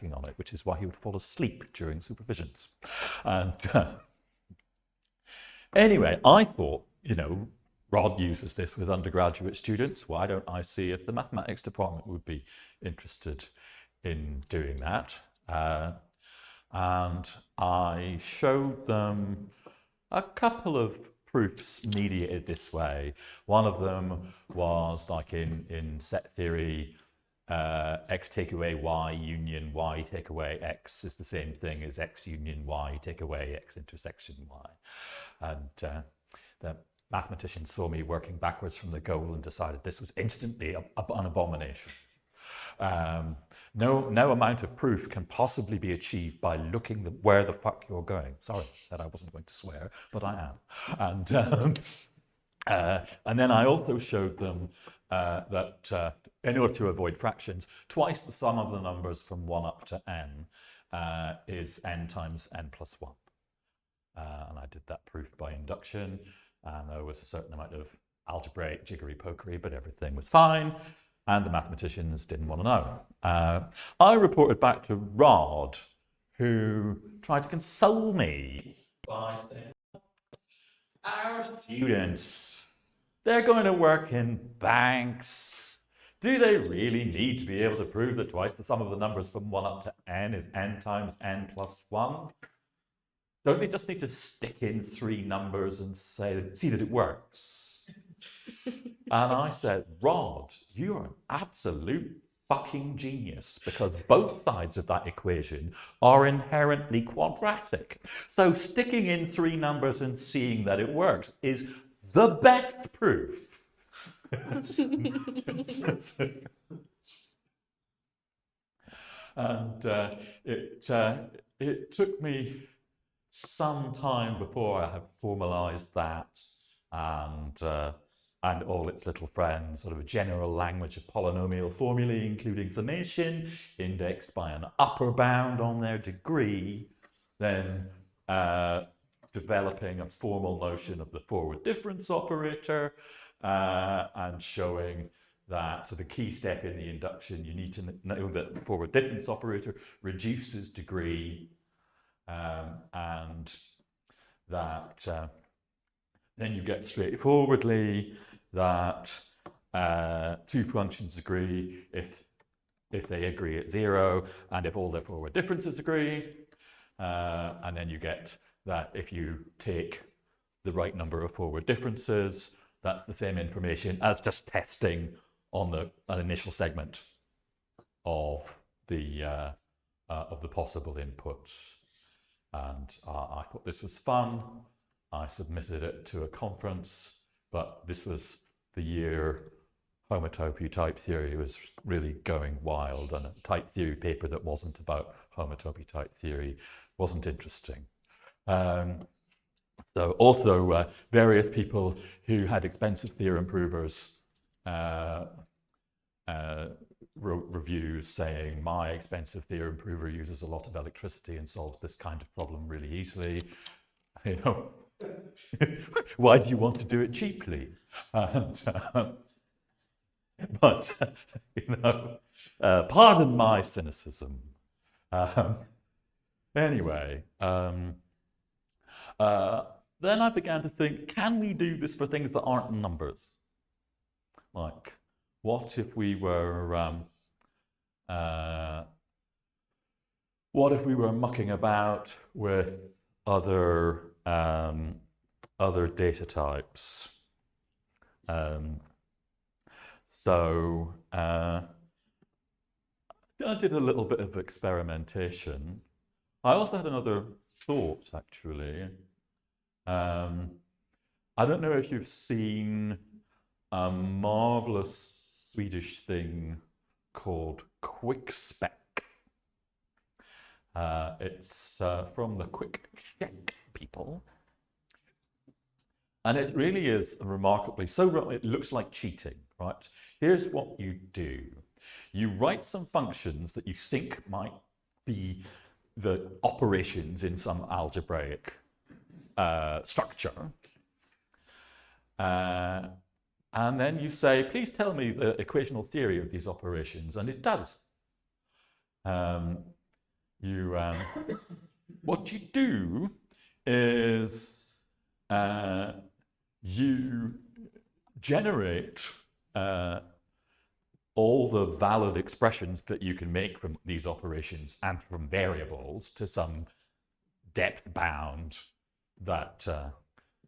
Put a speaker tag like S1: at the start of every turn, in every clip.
S1: working on it, which is why he would fall asleep during supervisions. And anyway, I thought, Rod uses this with undergraduate students. Why don't I see if the mathematics department would be interested in doing that? And I showed them a couple of proofs mediated this way. One of them was like in set theory, x take away y union y take away x is the same thing as x union y take away x intersection y. And the mathematician saw me working backwards from the goal and decided this was instantly an abomination. No amount of proof can possibly be achieved by looking where the fuck you're going. Sorry, I said I wasn't going to swear, but I am. And then I also showed them that in order to avoid fractions, twice the sum of the numbers from 1 up to n is n times n plus 1. And I did that proof by induction, and there was a certain amount of algebraic jiggery-pokery, but everything was fine. And the mathematicians didn't want to know. I reported back to Rod, who tried to console me by saying, our students, they're going to work in banks. Do they really need to be able to prove that twice the sum of the numbers from 1 up to n is n times n plus 1? Don't they just need to stick in 3 numbers and see that it works? And I said, Rod, you are an absolute fucking genius, because both sides of that equation are inherently quadratic. So sticking in 3 numbers and seeing that it works is the best proof. And it took me some time before I had formalized that and all its little friends, sort of a general language of polynomial formulae, including summation, indexed by an upper bound on their degree, then developing a formal notion of the forward difference operator, and showing that, so the key step in the induction, you need to know that the forward difference operator reduces degree, and that then you get straightforwardly that 2 functions agree if they agree at 0 and if all their forward differences agree, and then you get that if you take the right number of forward differences, that's the same information as just testing on an initial segment of the possible inputs. And I thought this was fun. I submitted it to a conference, but this was the year homotopy type theory was really going wild, and a type theory paper that wasn't about homotopy type theory wasn't interesting. So also various people who had expensive theorem provers wrote reviews saying, my expensive theorem prover uses a lot of electricity and solves this kind of problem really easily. Why do you want to do it cheaply? And, but, pardon my cynicism. Anyway, then I began to think, can we do this for things that aren't numbers? Like, what if we were mucking about with other data types? So I did a little bit of experimentation. I also had another thought, actually. I don't know if you've seen a marvelous Swedish thing called QuickSpec. It's from the Quick Check people. And it really is remarkably, it looks like cheating, right? Here's what you do. You write some functions that you think might be the operations in some algebraic structure. And then you say, please tell me the equational theory of these operations, and it does. you what you do is you generate all the valid expressions that you can make from these operations and from variables to some depth bound that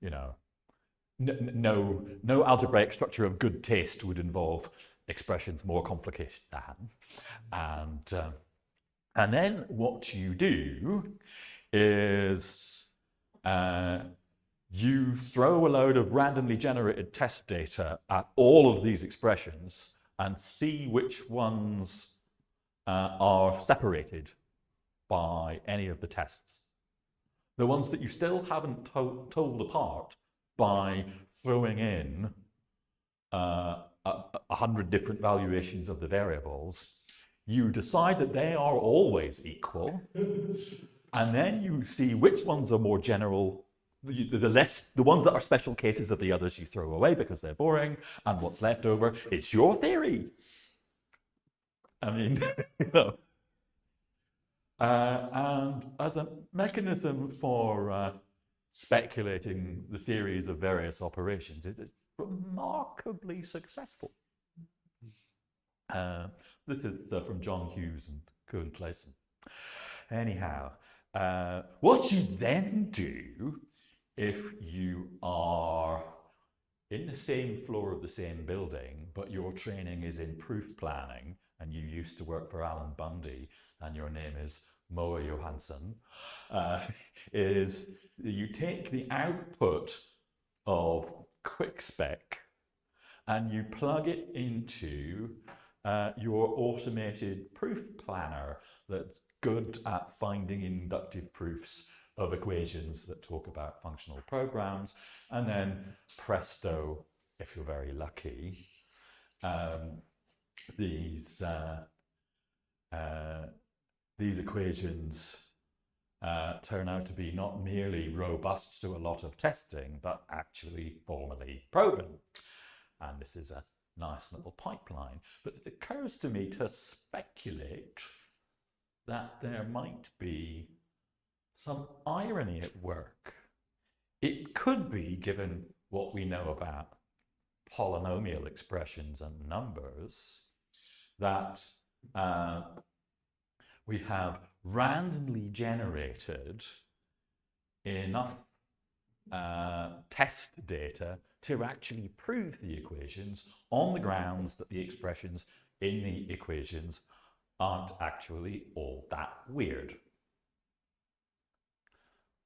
S1: you know, no algebraic structure of good taste would involve expressions more complicated than. And then what you do is you throw a load of randomly generated test data at all of these expressions and see which ones are separated by any of the tests. The ones that you still haven't told apart by throwing in 100 different valuations of the variables, you decide that they are always equal, and then you see which ones are more general. The ones that are special cases of the others you throw away because they're boring, and what's left over is your theory. I mean, you know. And as a mechanism for speculating the theories of various operations, it is remarkably successful. This is from John Hughes and Kuhn Clayson. Anyhow, what you then do if you are in the same floor of the same building, but your training is in proof planning, and you used to work for Alan Bundy, and your name is Moa Johansson, is you take the output of QuickSpec and you plug it into your automated proof planner that's good at finding inductive proofs of equations that talk about functional programs, and then presto, if you're very lucky, these equations turn out to be not merely robust to a lot of testing, but actually formally proven. And this is a nice little pipeline. But it occurs to me to speculate that there might be some irony at work. It could be, given what we know about polynomial expressions and numbers, that we have randomly generated enough test data to actually prove the equations on the grounds that the expressions in the equations aren't actually all that weird.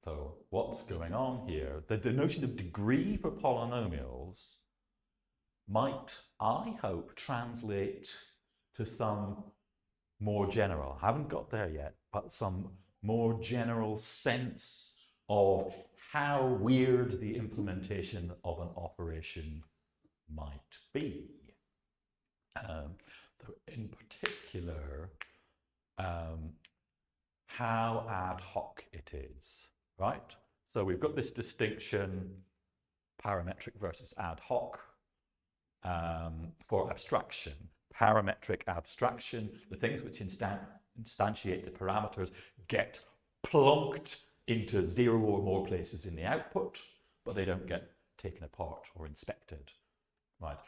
S1: So what's going on here? The notion of degree for polynomials might, I hope, translate to some more general, haven't got there yet, but some more general sense of how weird the implementation of an operation might be. So in particular, how ad hoc it is, right? So we've got this distinction, parametric versus ad hoc, for abstraction. Parametric abstraction, the things which instantiate the parameters get plunked into 0 or more places in the output, but they don't get taken apart or inspected, right?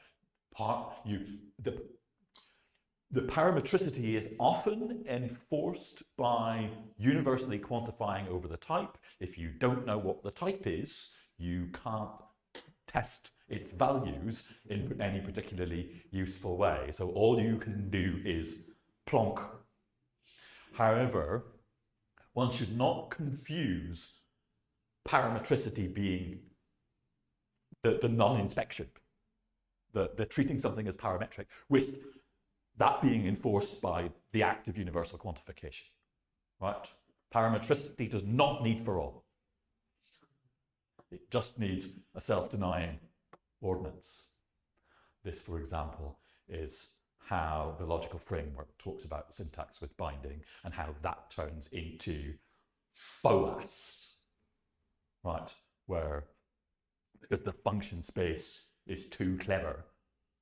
S1: The parametricity is often enforced by universally quantifying over the type. If you don't know what the type is, you can't test its values in any particularly useful way. So all you can do is plonk. However, one should not confuse parametricity being the non-inspection, the treating something as parametric, with that being enforced by the act of universal quantification, right? Parametricity does not need for all. It just needs a self-denying ordinance. This, for example, is how the logical framework talks about syntax with binding and how that turns into FOAS, right? Where, because the function space is too clever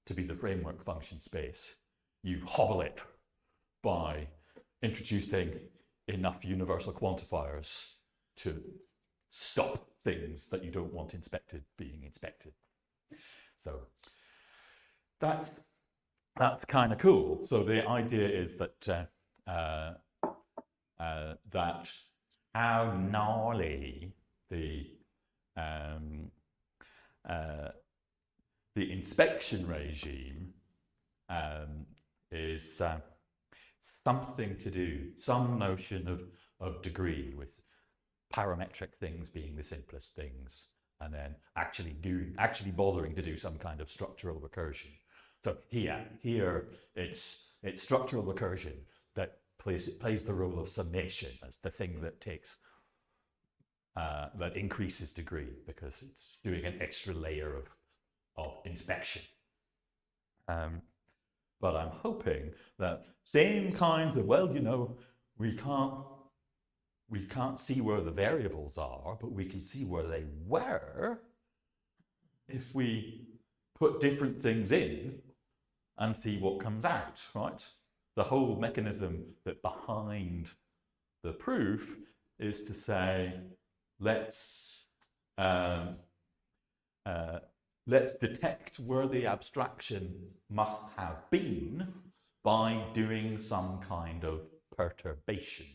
S1: to be the framework function space, you hobble it by introducing enough universal quantifiers to stop things that you don't want inspected being inspected. So that's kind of cool. So the idea is that that how gnarly the inspection regime is something to do, some notion of degree, with parametric things being the simplest things, and then actually bothering to do some kind of structural recursion. So here it's structural recursion that plays the role of summation as the thing that takes that increases degree, because it's doing an extra layer of inspection. But I'm hoping that same kinds of, well, you know, we can't see where the variables are, but we can see where they were if we put different things in and see what comes out, right? The whole mechanism that behind the proof is to say, let's detect where the abstraction must have been by doing some kind of perturbation.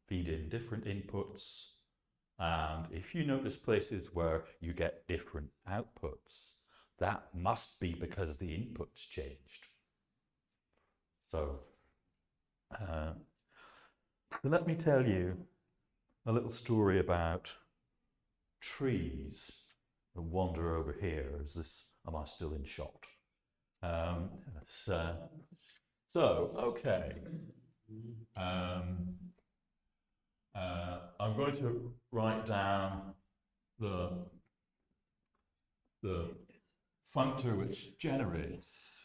S1: Feed in different inputs, and if you notice places where you get different outputs, that must be because the inputs changed. So let me tell you a little story about trees that wander over here. Am I still in shot? Okay. I'm going to write down the functor which generates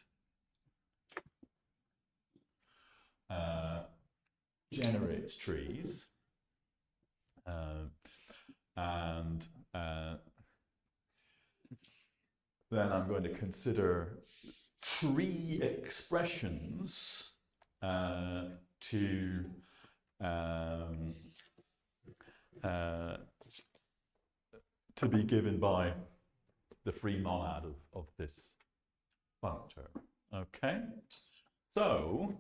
S1: trees, and then I'm going to consider tree expressions to be given by the free monad of this functor. Okay, so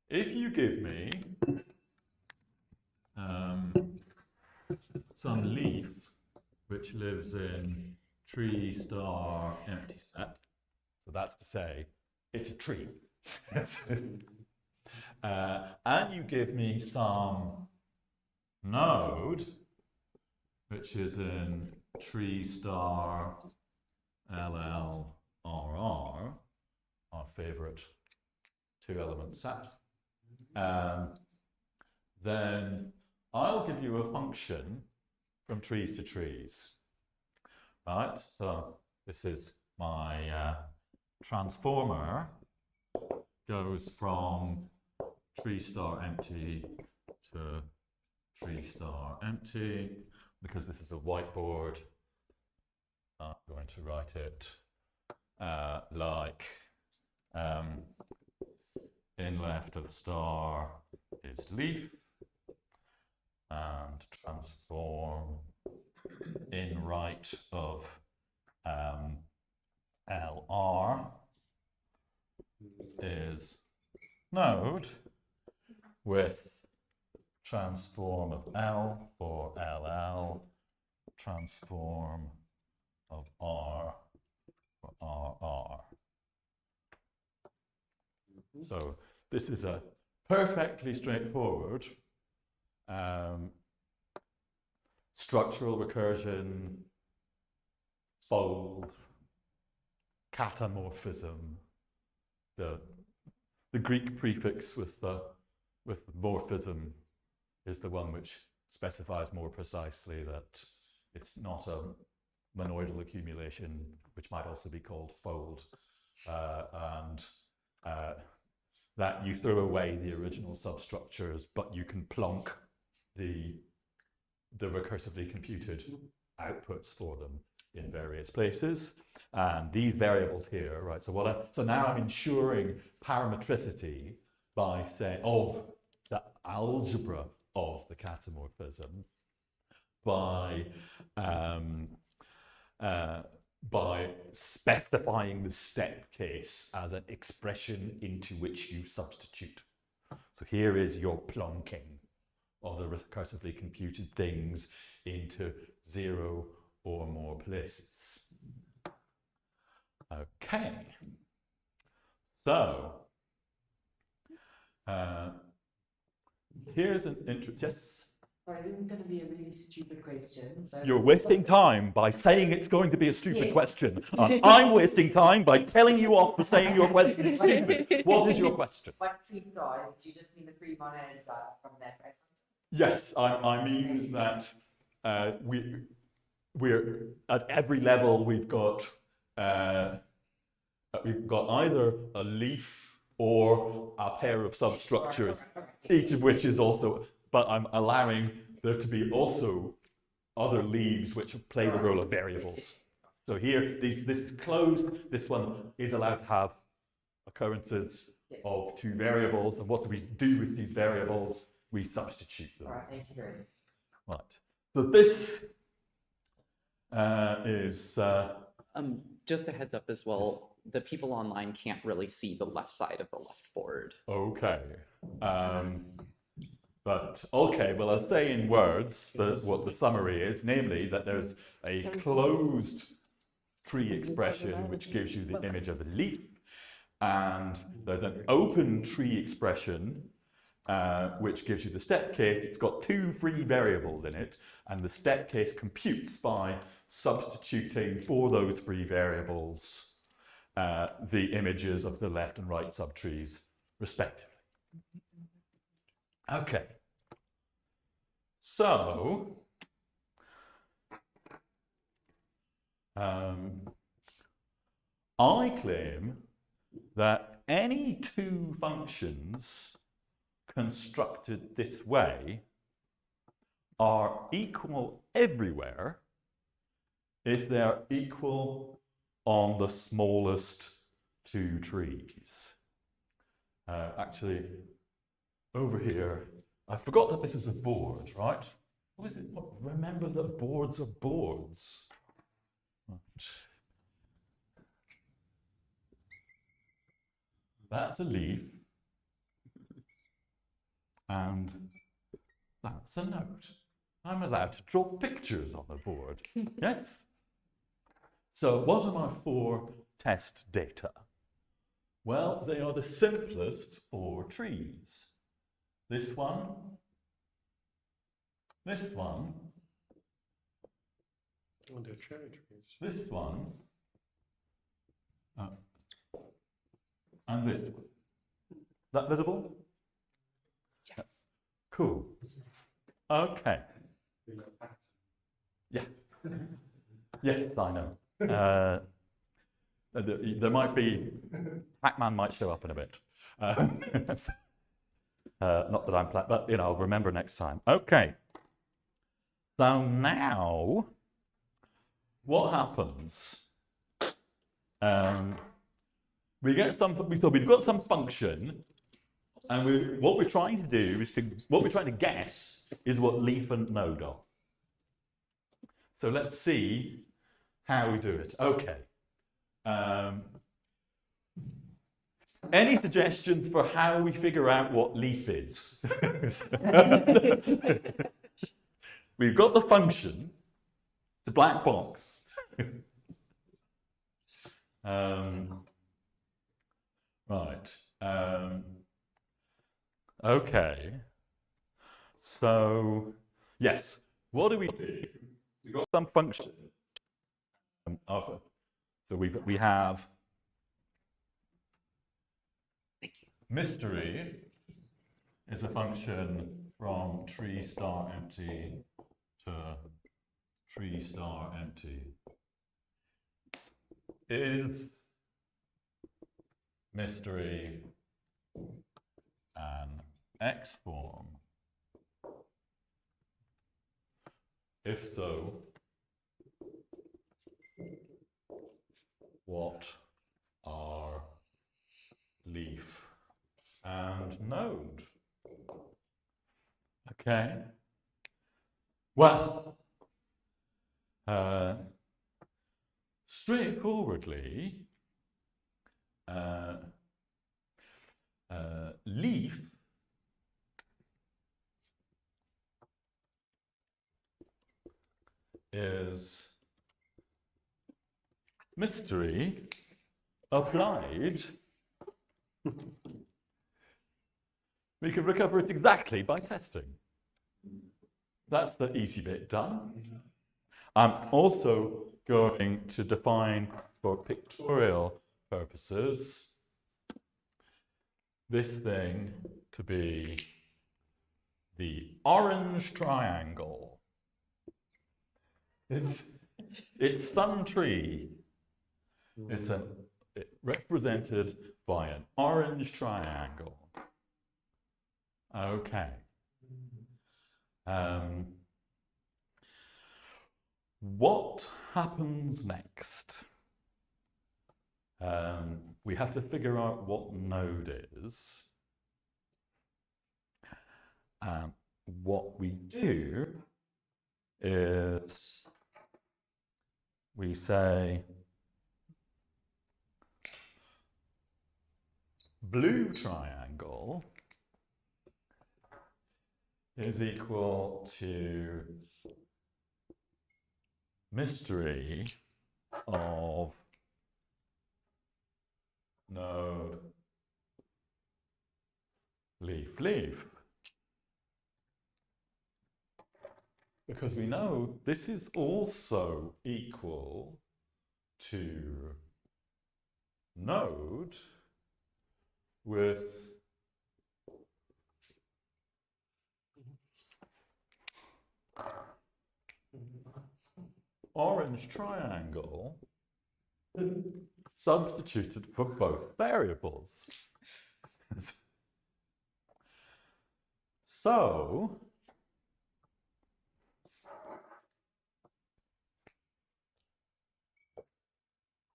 S1: if you give me some leaf which lives in tree star empty set, so that's to say it's a tree, and you give me some node which is in tree star LLRR, our favorite two-element set, then I'll give you a function from trees to trees, right? So this is my transformer, goes from tree star empty to tree star empty. Because this is a whiteboard, I'm going to write it like in left of star is leaf, and transform in right of LR is node, with transform of L for LL, transform of R for RR. So this is a perfectly straightforward structural recursion, fold, catamorphism. The Greek prefix with morphism is the one which specifies more precisely that it's not a monoidal accumulation, which might also be called fold, and that you throw away the original substructures, but you can plonk the recursively computed outputs for them in various places. And these variables here, right? So now I'm ensuring parametricity by saying, of the algebra of the catamorphism um, by specifying the step case as an expression into which you substitute. So here is your plonking of the recursively computed things into 0 or more places. Okay. So, here's an interest. Yes?
S2: Sorry, this is going to be a really stupid question.
S1: You're wasting time by saying it's going to be a stupid question. And I'm wasting time by telling you off for saying your question is stupid. What is your question?
S2: What's 2 stars? Do you just mean the free monoids from that price?
S1: Yes, I mean that we're at every level we've got either a leaf or a pair of substructures, each of which is also, but I'm allowing there to be also other leaves which play the role of variables. So here, this is closed. This one is allowed to have occurrences of 2 variables. And what do we do with these variables? We substitute them.
S2: All right, thank you very much.
S1: Right. So this is...
S3: just a heads up as well, the people online can't really see the left side of the left board.
S1: Okay. But, okay, well, I'll say in words what the summary is, namely that there's a closed tree expression which gives you the image of a leaf, and there's an open tree expression which gives you the step case. It's got 2 free variables in it, and the step case computes by substituting for those free variables the images of the left and right subtrees, respectively. Okay. So, I claim that any 2 functions constructed this way are equal everywhere if they're equal on the smallest 2 trees. Actually, over here, I forgot that this is a board, right? What is it? Remember that boards are boards. Right. That's a leaf. And that's a note. I'm allowed to draw pictures on the board. Yes? So what are my 4 test data? Well, they are the simplest 4 trees. This one, this one, this one, and this one. Is that visible? Yes. Cool. Okay. Yeah. Yes, I know. There might be, Pac-Man might show up in a bit. Not that I'm planning, but you know, I'll remember next time. Okay. So now, what happens? We get some. So we've got some function, and what we're trying to do is what we're trying to guess is what leaf and node are. So let's see how we do it. Okay. Any suggestions for how we figure out what leaf is? We've got the function. It's a black box. Right. Okay. So, yes. What do? We've got some function. So we have mystery is a function from tree star empty to tree star empty. Is mystery an X form? If so, what are leaf and node. Okay. Well, straightforwardly, leaf is mystery applied. We can recover it exactly by testing. That's the easy bit done. I'm also going to define, for pictorial purposes, this thing to be the orange triangle. It's some tree. It's represented by an orange triangle. Okay. What happens next? We have to figure out what node is. What we do is we say blue triangle is equal to mystery of node leaf leaf. Because we know this is also equal to node with orange triangle substituted for both variables. So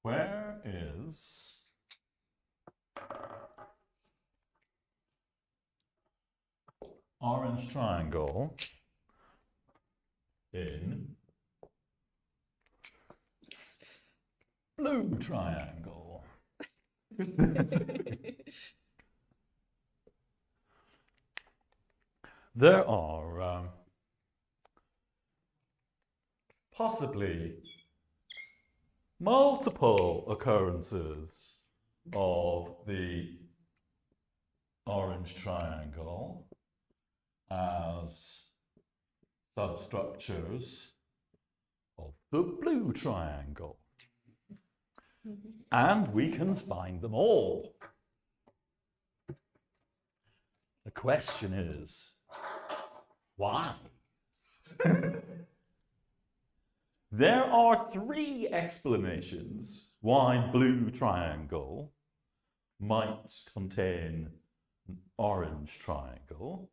S1: where is orange triangle in blue triangle? There are possibly multiple occurrences of the orange triangle as substructures of the blue triangle. And we can find them all. The question is, why? There are 3 explanations why blue triangle might contain an orange triangle.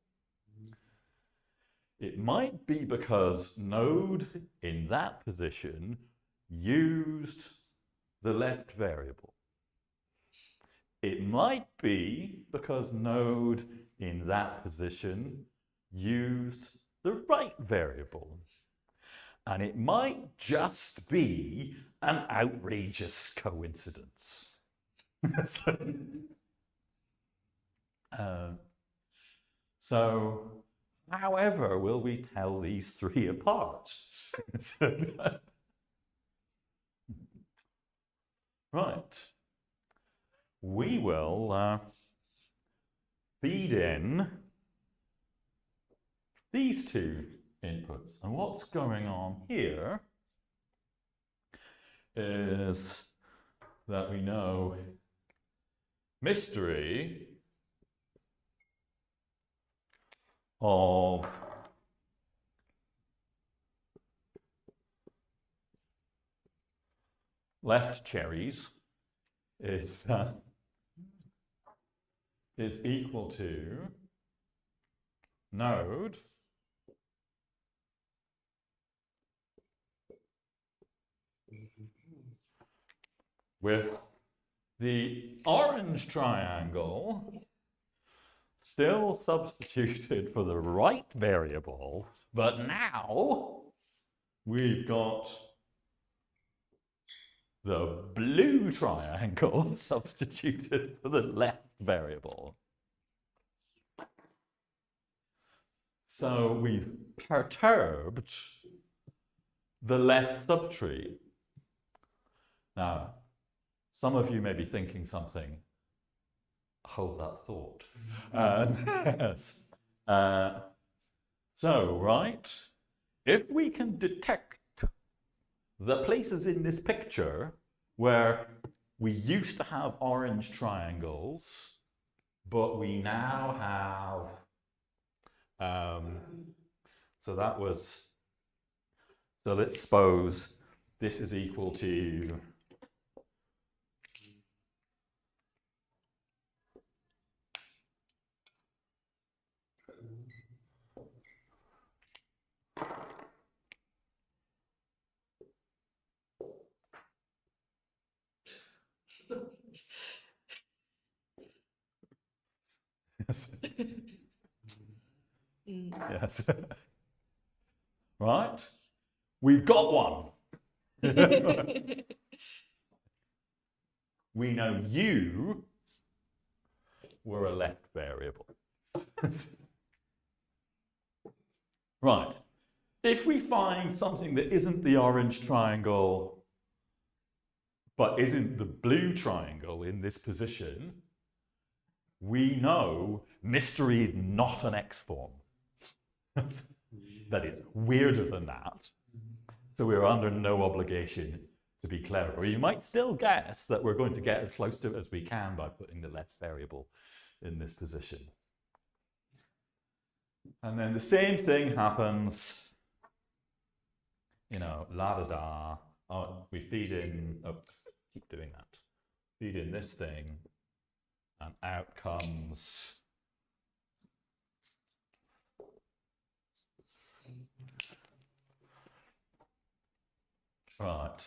S1: It might be because node in that position used the left variable. It might be because node in that position used the right variable. And it might just be an outrageous coincidence. So, however will we tell these 3 apart? Right. We will feed in these 2 inputs. And what's going on here is that we know mystery of left cherries is equal to node with the orange triangle still substituted for the right variable, but now we've got the blue triangle substituted for the left variable. So we've perturbed the left subtree. Now, some of you may be thinking something. Hold that thought. Yes. So, right, if we can detect the places in this picture where we used to have orange triangles, but we now have, so that was, so let's suppose this is equal to yes. Yes. Right? We've got one. We know you were a left variable. Right. If we find something that isn't the orange triangle, but isn't the blue triangle in this position, we know mystery is not an X form. That is weirder than that. So we're under no obligation to be clever. Or you might still guess that we're going to get as close to it as we can by putting the left variable in this position. And then the same thing happens, you know, la-da-da. We feed in, keep doing that. Feed in this thing, and out comes right.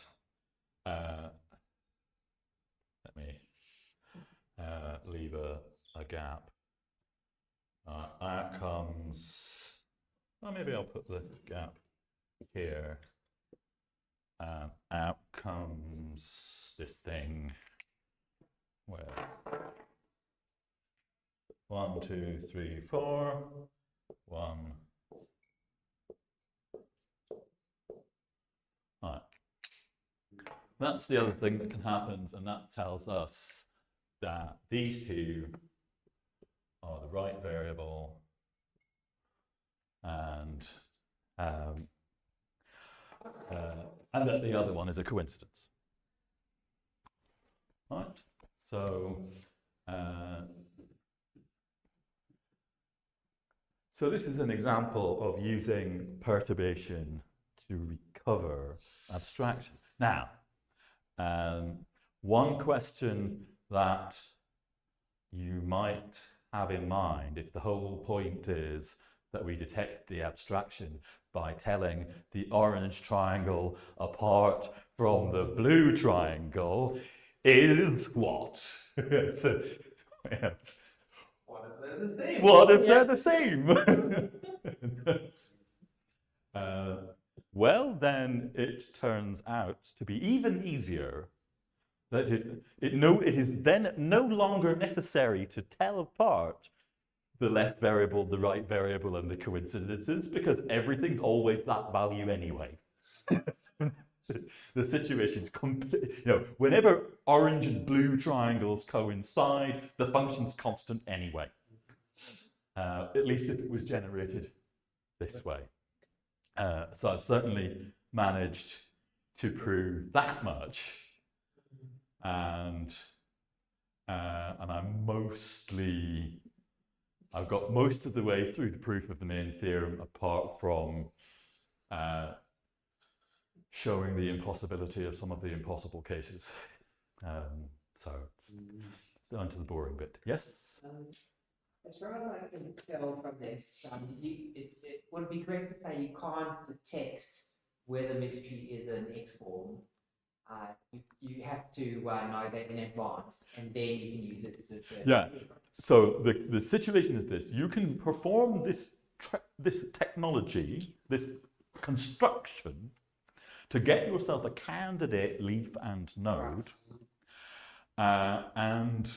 S1: Let me leave a gap. Out comes, well, maybe I'll put the gap here. Out comes this thing where 1, 2, 3, 4, 1. Right. That's the other thing that can happen, and that tells us that these two are the right variable, and that the other one is a coincidence. Right? So, so this is an example of using perturbation to recover abstraction. Now, one question that you might have in mind, if the whole point is that we detect the abstraction by telling the orange triangle apart from the blue triangle, is what? So, yes.
S2: What if they're the same?
S1: What if they're the same? Well, then it turns out to be even easier that it is then no longer necessary to tell apart the left variable, the right variable, and the coincidences, because everything's always that value anyway. The situation's complete. You know, whenever orange and blue triangles coincide, the function's constant anyway. At least if it was generated this way. So I've certainly managed to prove that much, and I've got most of the way through the proof of the main theorem, apart from showing the impossibility of some of the impossible cases. So it's down to the boring bit. Yes?
S2: As far as I can tell from this, it would be correct to say you can't detect whether mystery is an X form you have to know that in advance, and then you can use it to determine.
S1: Yeah. So the situation is this: you can perform this this technology, this construction, to get yourself a candidate leaf and node, and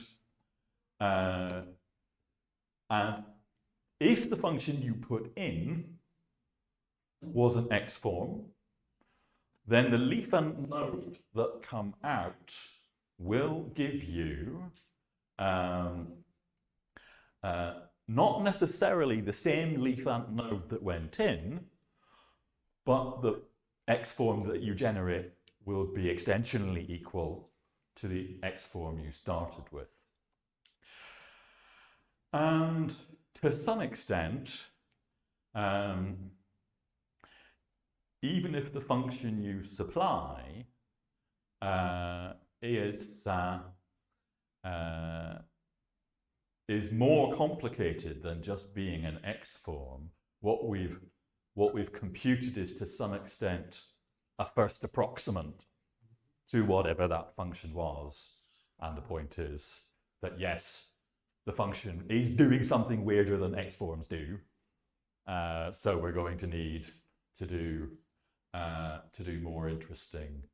S1: if the function you put in was an X form, then the leaf and node that come out will give you not necessarily the same leaf and node that went in, but the X form that you generate will be extensionally equal to the X form you started with. And to some extent, even if the function you supply is more complicated than just being an X form, what we've computed is to some extent a first approximant to whatever that function was. And the point is that yes, the function is doing something weirder than X forms do. So we're going to need to do more interesting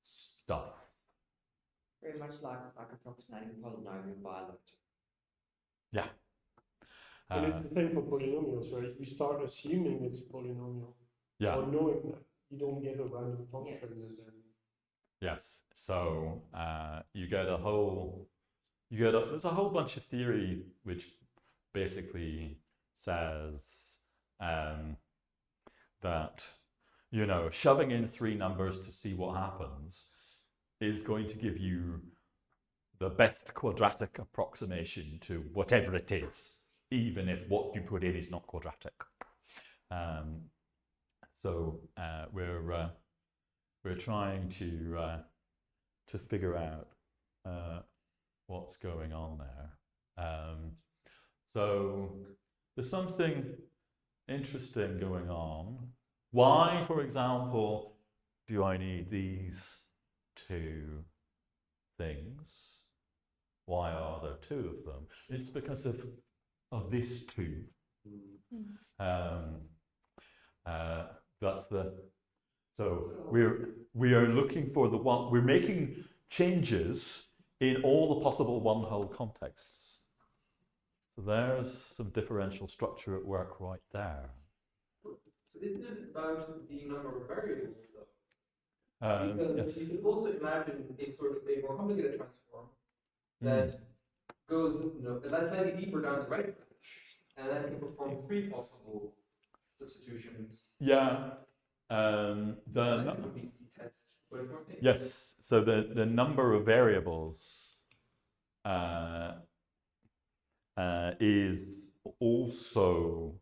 S1: stuff.
S2: Very much like approximating polynomial biology.
S1: Yeah.
S4: And it's the same for polynomials, right? You start assuming it's a polynomial,
S1: Yeah.
S4: or knowing that you don't get a random function, and then
S1: Yes. So there's a whole bunch of theory which basically says that shoving in 3 numbers to see what happens is going to give you the best quadratic approximation to whatever it is, even if what you put in is not quadratic. So we're trying to figure out what's going on there. So there's something interesting going on. Why, for example, do I need these 2 things? Why are there 2 of them? It's because of this 2. So we are looking for the one. We're making changes in all the possible one-hole contexts. So there's some differential structure at work right there.
S5: So isn't it about the number of variables though? Because
S1: Yes.
S5: you can also imagine a sort of a more complicated transform that goes, that's slightly deeper down the right branch, and that can perform 3 possible substitutions.
S1: Yeah.
S5: That would be the test.
S1: Yes. So the number of variables is also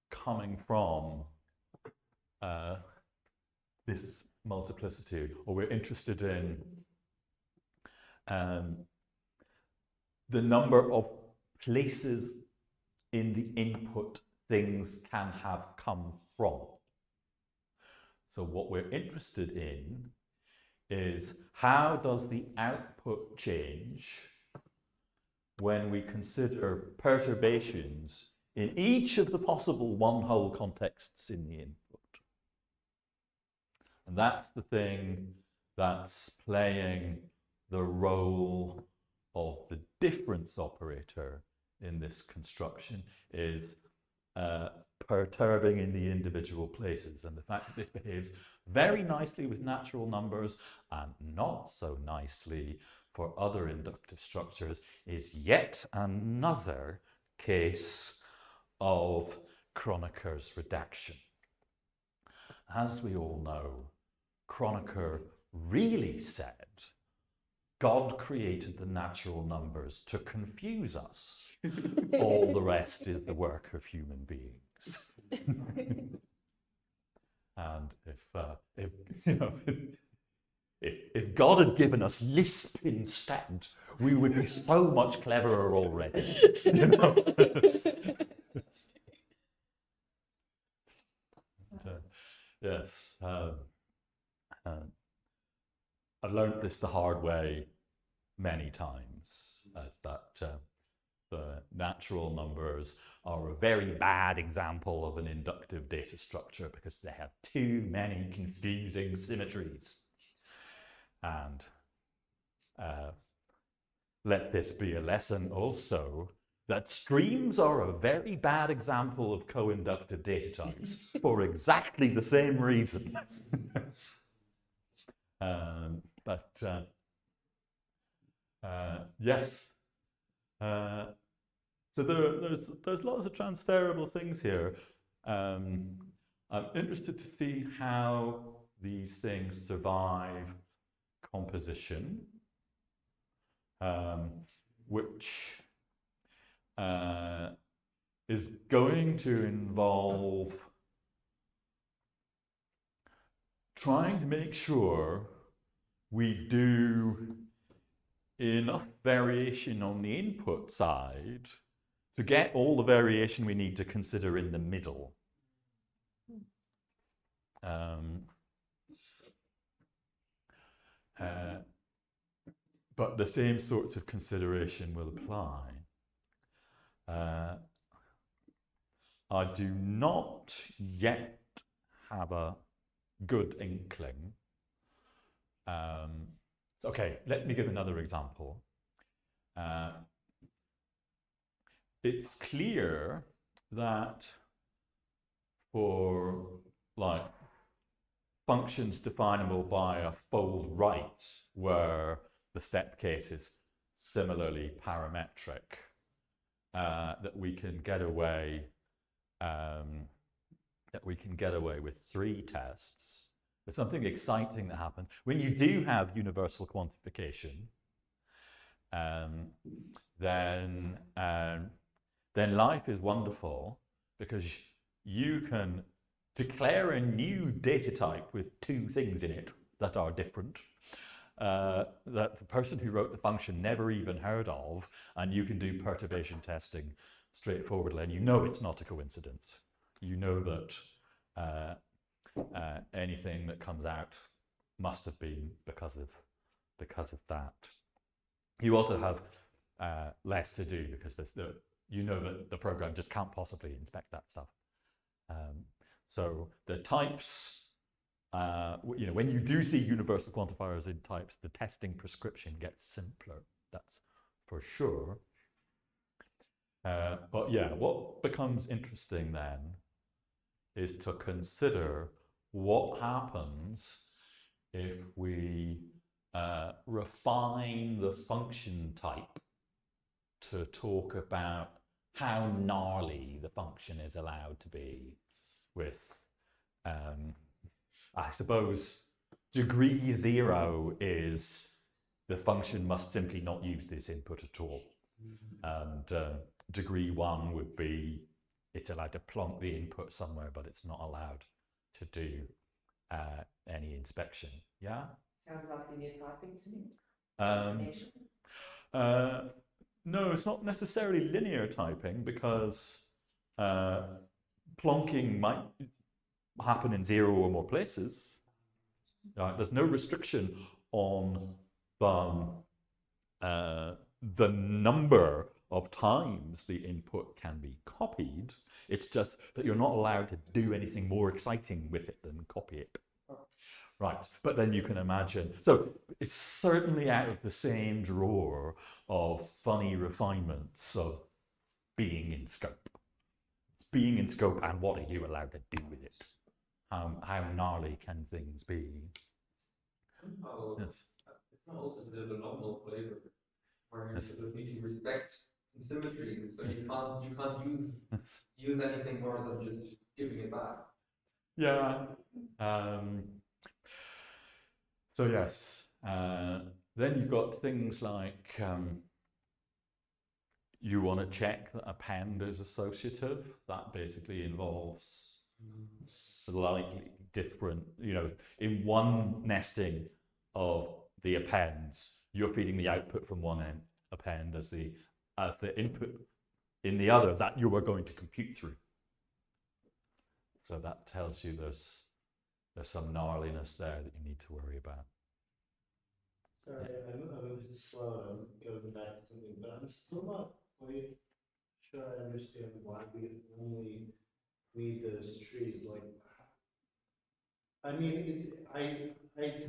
S1: coming from this multiplicity, or we're interested in the number of places in the input things can have come from. So what we're interested in is how does the output change when we consider perturbations in each of the possible one-hole contexts in the input. And that's the thing that's playing the role of the difference operator in this construction, is perturbing in the individual places. And the fact that this behaves very nicely with natural numbers and not so nicely for other inductive structures is yet another case of Kroneker's redaction. As we all know, Kroneker really said God created the natural numbers to confuse us. All the rest is the work of human beings. And if God had given us Lisp instead, we would be so much cleverer already. Yes. learned this the hard way many times, as that the natural numbers are a very bad example of an inductive data structure because they have too many confusing symmetries. And let this be a lesson also that streams are a very bad example of co-inductive data types for exactly the same reason. Yes. So there's lots of transferable things here. I'm interested to see how these things survive composition, which is going to involve trying to make sure we do enough variation on the input side to get all the variation we need to consider in the middle. But the same sorts of consideration will apply. I do not yet have a good inkling. Okay, let me give another example. It's clear that for like functions definable by a fold right, where the step case is similarly parametric, that we can get away with 3 tests. There's something exciting that happens when you do have universal quantification. Then life is wonderful because you can declare a new data type with 2 things in it that are different, that the person who wrote the function never even heard of, and you can do perturbation testing straightforwardly, and you know it's not a coincidence. You know that anything that comes out must have been because of that. You also have less to do because you know that the program just can't possibly inspect that stuff. So the types, when you do see universal quantifiers in types, the testing prescription gets simpler. That's for sure. But yeah, what becomes interesting then is to consider what happens if we refine the function type to talk about how gnarly the function is allowed to be with, I suppose, degree 0 is the function must simply not use this input at all. And degree 1 would be it's allowed to plonk the input somewhere, but it's not allowed to do any inspection. Yeah?
S2: Sounds like linear typing to me.
S1: No, it's not necessarily linear typing because plonking might happen in 0 or more places. There's no restriction on the number of times the input can be copied. It's just that you're not allowed to do anything more exciting with it than copy it. Right, but then you can imagine, so it's certainly out of the same drawer of funny refinements of being in scope. It's being in scope, and what are you allowed to do with it? How gnarly can things be?
S5: Somehow,
S1: Yes.
S5: it's not also a bit of a nominal flavor, where you
S1: Yes.
S5: sort of need to respect some symmetry, so
S1: Yes.
S5: you can't use anything more than just giving it back.
S1: Yeah. So yes, then you've got things like you want to check that append is associative. That basically involves slightly different, in one nesting of the appends, you're feeding the output from one append as the input in the other that you are going to compute through. So that tells you there's some gnarliness there that you need to worry about.
S6: Sorry, I'm a bit slow. I'm going back to something, but I'm still not quite sure I understand why we only need those trees. Like, I mean, I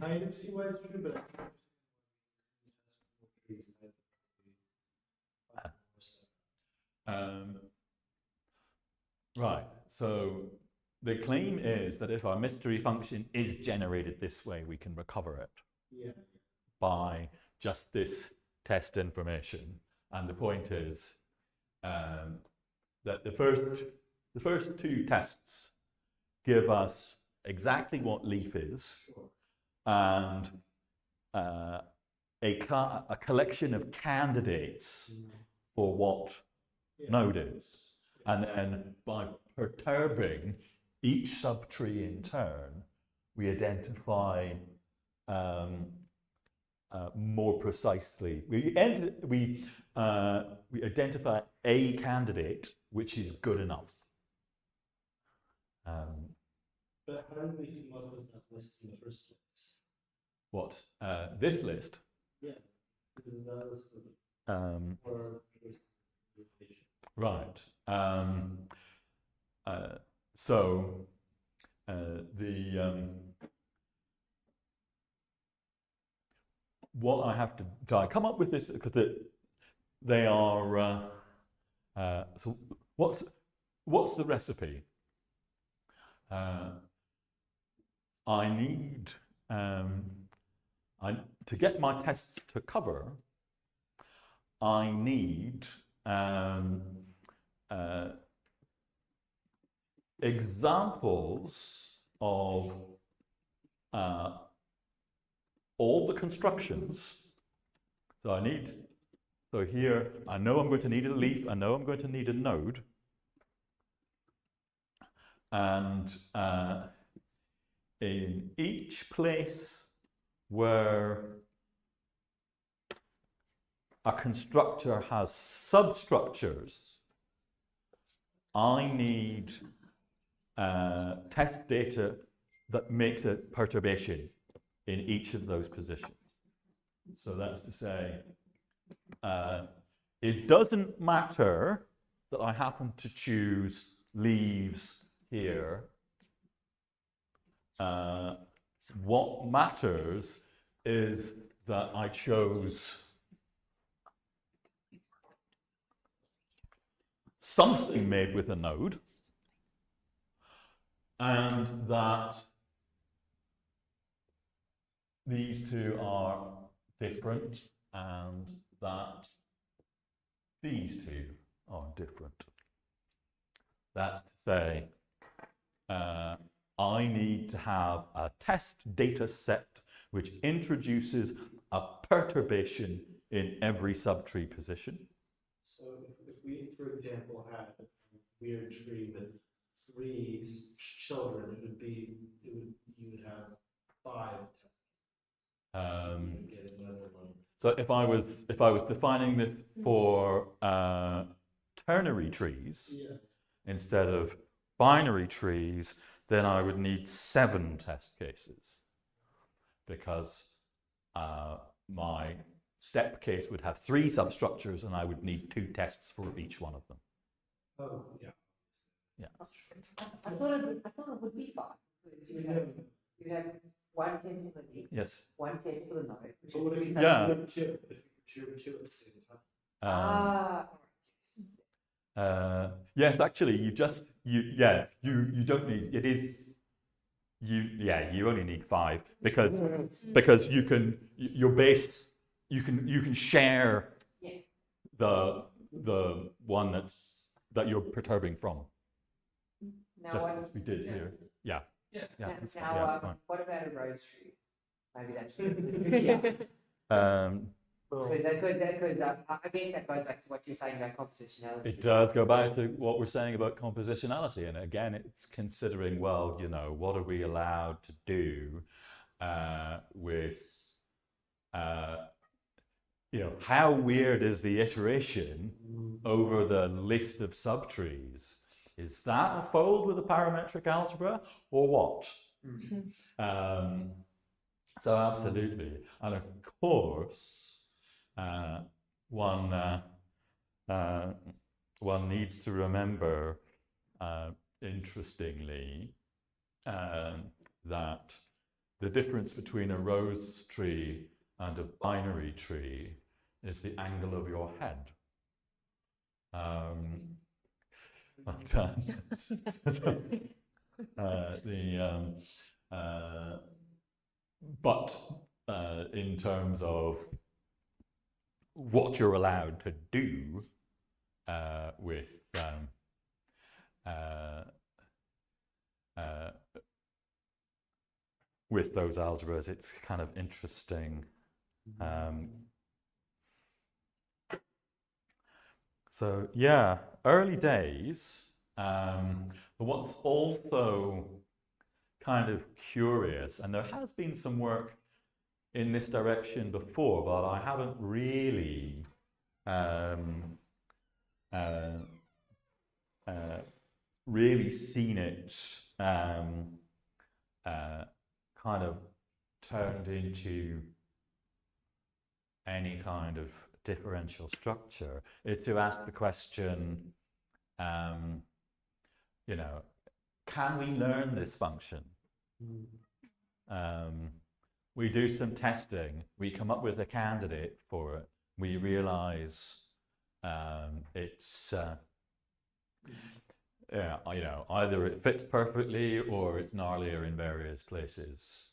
S6: kind of see why it's true, but I can't understand why trees.
S1: Right, so the claim is that if our mystery function is generated this way, we can recover it
S6: Yeah.
S1: by just this test information. And the point is that the first two tests give us exactly what leaf is and a collection of candidates for what node is. And then by perturbing each subtree in turn, we identify more precisely. We identify a candidate which is good enough.
S6: But how did we come up with that list in the first place?
S1: What? This list?
S6: Yeah, because that was the or
S1: right. So what I have to do, I come up with this because they are. So what's the recipe? I need to get my tests to cover. I need examples of all the constructions. So here, I know I'm going to need a leaf, I know I'm going to need a node. And in each place where a constructor has substructures, I need test data that makes a perturbation in each of those positions. So that's to say, it doesn't matter that I happen to choose leaves here. What matters is that I chose something made with a node, and that these two are different, and that these two are different. That's to say, I need to have a test data set which introduces a perturbation in every subtree position.
S6: So if we, for example, had a weird tree with 3 children, you would have 5 tests. Get another one.
S1: So if I was defining this for ternary trees instead of binary trees, then I would need 7 test cases, because my step case would have 3 substructures and I would need 2 tests for each one of them.
S6: Oh, yeah.
S1: Yeah.
S2: I thought it would be 5. Because you have one test for the leaf,
S1: Yes.
S2: one test for the node, which
S6: But what if
S2: is
S6: you
S2: three
S1: Yeah.
S6: have 2? If you have 2 at the same time.
S1: Yes, actually, you don't need, it is, you only need 5 because you can, your base, you can share
S2: yes.
S1: the one that you're perturbing from,
S2: Now,
S1: just as we did here. Yeah.
S5: Yeah.
S1: Yeah, that's fine.
S2: now
S1: Yeah, that's fine.
S2: what about a rose tree? Maybe that's because I guess that goes back to what you're saying about compositionality.
S1: It does go back to what we're saying about compositionality, and again, it's considering, well, what are we allowed to do with, how weird is the iteration over the list of subtrees? Is that a fold with a parametric algebra, or what? So absolutely, and of course, one one needs to remember, interestingly, that the difference between a rose tree and a binary tree is the angle of your head. But, but in terms of what you're allowed to do with uh, uh, with those algebras, it's kind of interesting. So yeah, early days. But what's also kind of curious, and there has been some work in this direction before, but I haven't really really seen it kind of turned into any kind of differential structure, is to ask the question, you know, can we learn this function? We do some testing, we come up with a candidate for it, we realize it's, yeah, you know, either it fits perfectly or it's gnarlier in various places.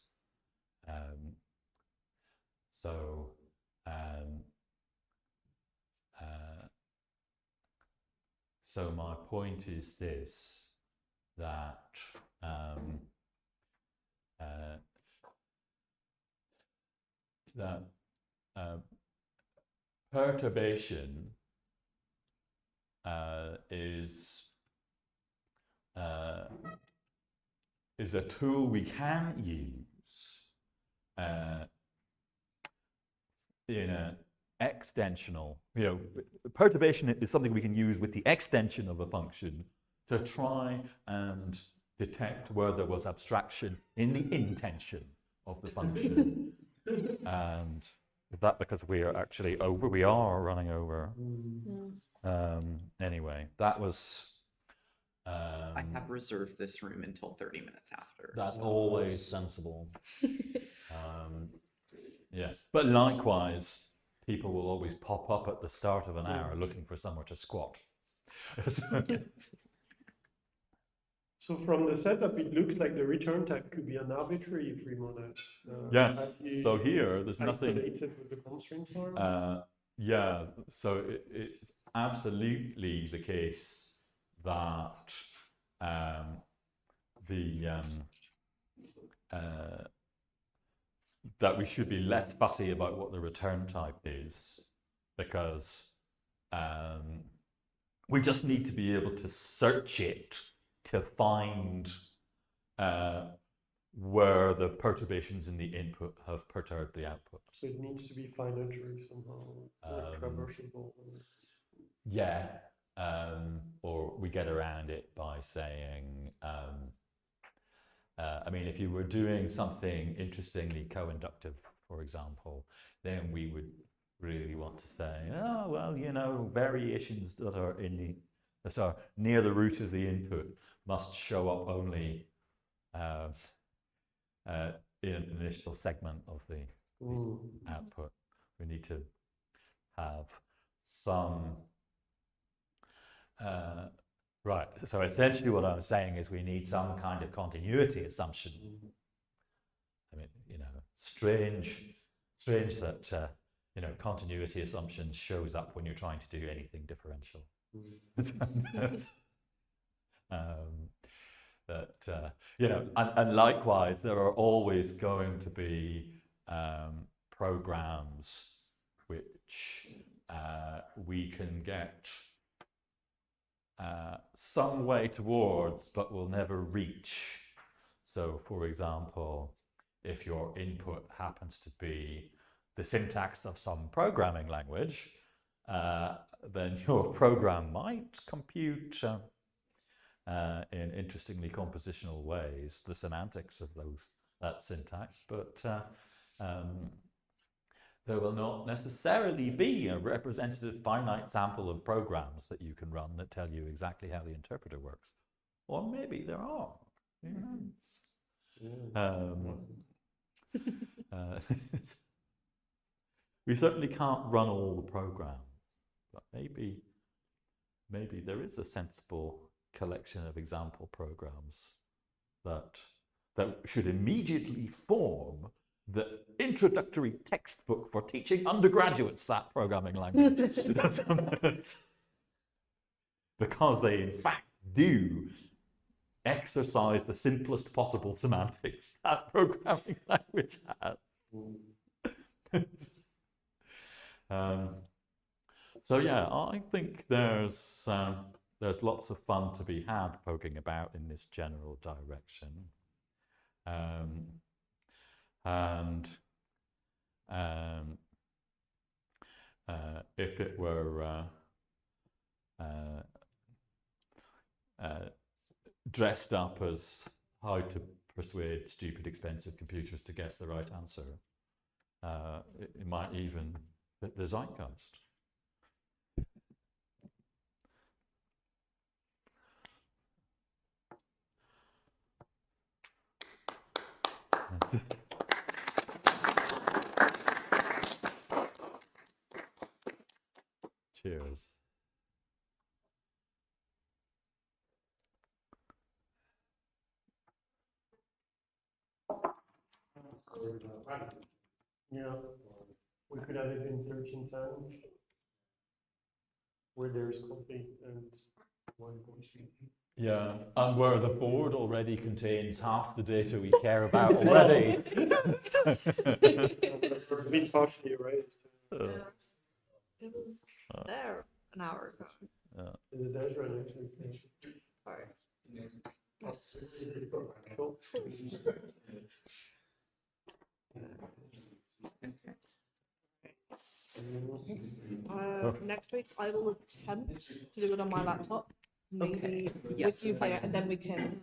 S1: So, so my point is this, that that perturbation is a tool we can use in an extensional, you know, perturbation is something we can use with the extension of a function to try and detect where there was abstraction in the intension of the function. And is that because we are actually over? We are running over. Anyway, that was.
S3: I have reserved this room until 30 minutes after.
S1: That's
S3: so.
S1: always sensible. Yes, but likewise, people will always pop up at the start of an hour looking for somewhere to squat.
S4: So from the setup, it looks like the return type could be an arbitrary if we want to.
S1: Yes. So here, there's nothing.
S4: Isolated with the constraints are.
S1: Yeah. So it's absolutely the case that that we should be less fussy about what the return type is, because we just need to be able to search it to find where the perturbations in the input have perturbed the output.
S4: So it needs to be finitary somehow, like traversable.
S1: Yeah, or we get around it by saying, I mean, if you were doing something interestingly co-inductive, for example, then we would really want to say, oh, well, you know, variations that are that are near the root of the input must show up only in an initial segment of the output. We need to have some right. So essentially what I'm saying is we need some kind of continuity assumption. I mean, you know, strange that, you know, continuity assumption shows up when you're trying to do anything differential. You know, and likewise, there are always going to be programs which we can get some way towards, but will never reach. So, for example, if your input happens to be the syntax of some programming language, then your program might compute in interestingly compositional ways the semantics of that syntax, but there will not necessarily be a representative finite sample of programs that you can run that tell you exactly how the interpreter works. Or maybe there are. Who knows? We certainly can't run all the programs, but maybe there is a sensible collection of example programs that should immediately form the introductory textbook for teaching undergraduates that programming language. Because they in fact do exercise the simplest possible semantics that programming language has. So yeah, I think there's lots of fun to be had poking about in this general direction. If it were dressed up as how to persuade stupid, expensive computers to guess the right answer, it might even fit the zeitgeist. Cheers.
S4: Yeah, we could have it in 13 times, where there is complete and one portion.
S1: Yeah, and where the board already contains half the data we care about already.
S4: It's been partially erased.
S7: It was there an hour ago.
S4: Is it does run actually?
S7: Sorry.
S4: Cool.
S7: Next week I will attempt to do it on my laptop. Maybe
S3: Okay,
S7: with
S3: yes,
S7: you
S3: I
S7: here, and then we can